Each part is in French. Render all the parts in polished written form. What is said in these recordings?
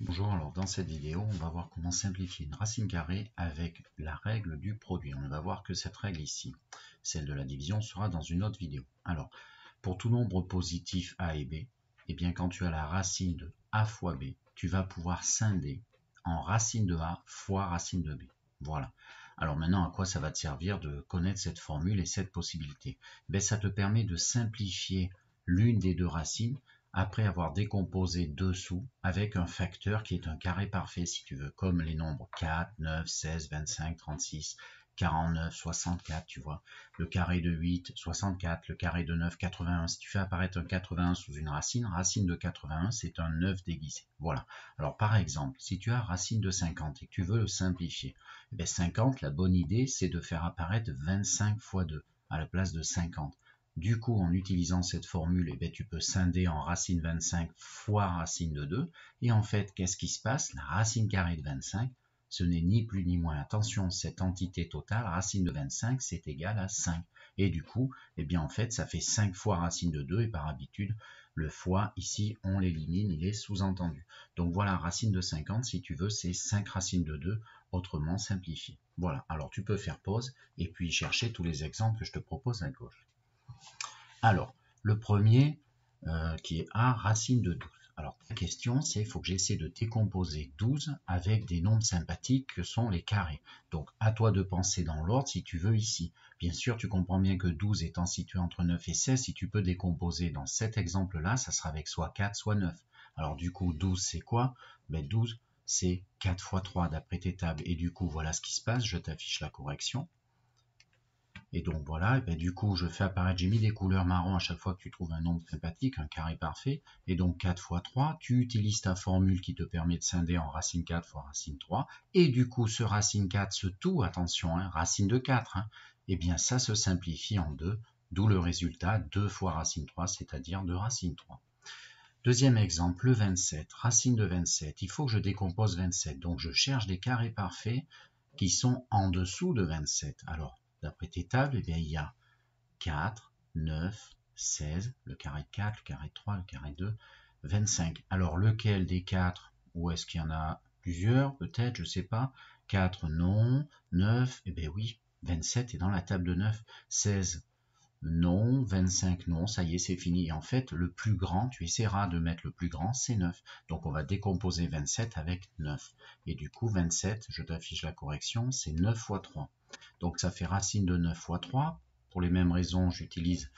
Bonjour, alors dans cette vidéo, on va voir comment simplifier une racine carrée avec la règle du produit. On va voir que cette règle ici, celle de la division, sera dans une autre vidéo. Alors, pour tout nombre positif a et b, eh bien quand tu as la racine de a fois b, tu vas pouvoir scinder en racine de a fois racine de b. Voilà. Alors maintenant, à quoi ça va te servir de connaître cette formule et cette possibilité? Ça te permet de simplifier l'une des deux racines après avoir décomposé dessous avec un facteur qui est un carré parfait si tu veux, comme les nombres 4, 9, 16, 25, 36, 49, 64, tu vois. Le carré de 8, 64, le carré de 9, 81. Si tu fais apparaître un 81 sous une racine, racine de 81, c'est un 9 déguisé. Voilà. Alors par exemple, si tu as racine de 50 et que tu veux le simplifier, 50, la bonne idée, c'est de faire apparaître 25 fois 2 à la place de 50. Du coup, en utilisant cette formule, tu peux scinder en racine 25 fois racine de 2. Et en fait, qu'est-ce qui se passe? La racine carrée de 25, ce n'est ni plus ni moins. Attention, cette entité totale, racine de 25, c'est égal à 5. Et du coup, en fait, ça fait 5 fois racine de 2. Et par habitude, le fois, ici, on l'élimine, il est sous-entendu. Donc voilà, racine de 50, si tu veux, c'est 5 racines de 2, autrement simplifié. Voilà, alors tu peux faire pause et puis chercher tous les exemples que je te propose à gauche. Alors, le premier qui est A, racine de 12. Alors, la question, c'est il faut que j'essaie de décomposer 12 avec des nombres sympathiques que sont les carrés. Donc, à toi de penser dans l'ordre si tu veux ici. Bien sûr, tu comprends bien que 12 étant situé entre 9 et 16, si tu peux décomposer dans cet exemple-là, ça sera avec soit 4, soit 9. Alors, du coup, 12, c'est quoi? 12, c'est 4 fois 3 d'après tes tables. Et du coup, voilà ce qui se passe. Je t'affiche la correction. Et donc voilà, et du coup je fais apparaître, j'ai mis des couleurs marron à chaque fois que tu trouves un nombre sympathique, un carré parfait, et donc 4 fois 3, tu utilises ta formule qui te permet de scinder en racine 4 fois racine 3, et du coup ce racine 4, ce tout, attention, racine de 4, et bien ça se simplifie en 2, d'où le résultat 2 fois racine 3, c'est-à-dire 2 racine 3. Deuxième exemple, le 27, racine de 27, il faut que je décompose 27, donc je cherche des carrés parfaits qui sont en dessous de 27. Alors, d'après tes tables, il y a 4, 9, 16, le carré de 4, le carré de 3, le carré de 2, 25. Alors, lequel des 4, ou est-ce qu'il y en a plusieurs, peut-être, je ne sais pas. 4, non. 9, oui, 27 est dans la table de 9. 16, non. 25, non. Ça y est, c'est fini. Et en fait, le plus grand, tu essaieras de mettre le plus grand, c'est 9. Donc, on va décomposer 27 avec 9. Et du coup, 27, je t'affiche la correction, c'est 9 fois 3. Donc, ça fait racine de 9 fois 3. Pour les mêmes raisons, j'utilise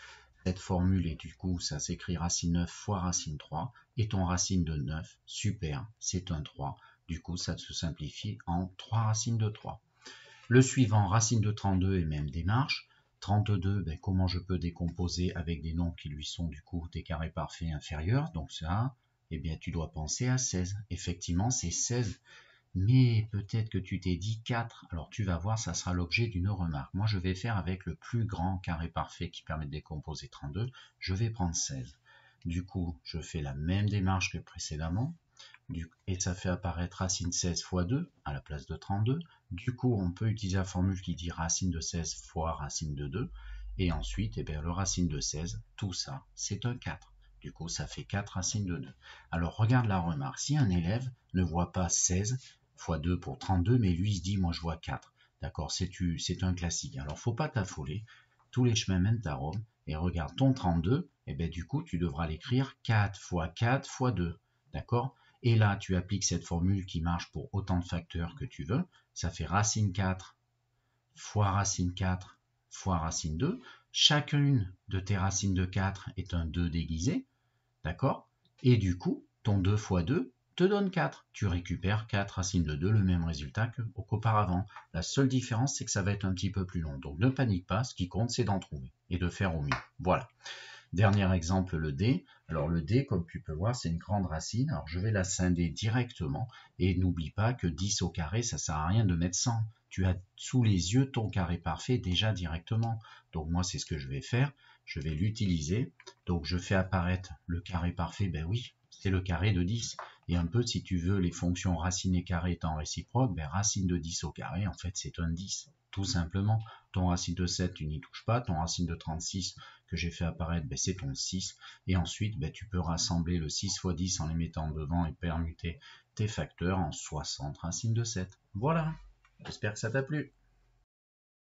cette formule et du coup, ça s'écrit racine 9 fois racine 3. Et ton racine de 9, super, c'est un 3. Du coup, ça se simplifie en 3 racines de 3. Le suivant, racine de 32 et même démarche. 32, comment je peux décomposer avec des nombres qui lui sont du coup des carrés parfaits inférieurs. Donc ça, tu dois penser à 16. Effectivement, c'est 16. Mais peut-être que tu t'es dit 4. Alors tu vas voir, ça sera l'objet d'une remarque. Moi, je vais faire avec le plus grand carré parfait qui permet de décomposer 32. Je vais prendre 16. Du coup, je fais la même démarche que précédemment. Et ça fait apparaître racine 16 fois 2 à la place de 32. Du coup, on peut utiliser la formule qui dit racine de 16 fois racine de 2. Et ensuite, le racine de 16, tout ça, c'est un 4. Du coup, ça fait 4 racines de 2. Alors, regarde la remarque. Si un élève ne voit pas 16 fois 2 pour 32, mais lui, il se dit, moi, je vois 4. D'accord, c'est un classique. Alors, faut pas t'affoler. Tous les chemins mènent à Rome. Et regarde ton 32, du coup, tu devras l'écrire 4 fois 4 fois 2. D'accord? Et là, tu appliques cette formule qui marche pour autant de facteurs que tu veux. Ça fait racine 4 fois racine 4 fois racine 2. Chacune de tes racines de 4 est un 2 déguisé. D'accord? Et du coup, ton 2 fois 2 te donne 4. Tu récupères 4 racines de 2, le même résultat qu'auparavant. La seule différence, c'est que ça va être un petit peu plus long. Donc ne panique pas, ce qui compte, c'est d'en trouver et de faire au mieux. Voilà. Dernier exemple, le D. Alors le D, comme tu peux voir, c'est une grande racine. Alors je vais la scinder directement. Et n'oublie pas que 10 au carré, ça ne sert à rien de mettre 100. Tu as sous les yeux ton carré parfait déjà directement. Donc moi, c'est ce que je vais faire. Je vais l'utiliser. Donc je fais apparaître le carré parfait. Ben oui, c'est le carré de 10. Et un peu, si tu veux, les fonctions racine et carré étant réciproques, racine de 10 au carré, en fait, c'est un 10. Tout simplement. Ton racine de 7, tu n'y touches pas. Ton racine de 36, que j'ai fait apparaître, ben, c'est ton 6. Et ensuite, ben, tu peux rassembler le 6 x 10 en les mettant devant et permuter tes facteurs en 60 racines de 7. Voilà, j'espère que ça t'a plu.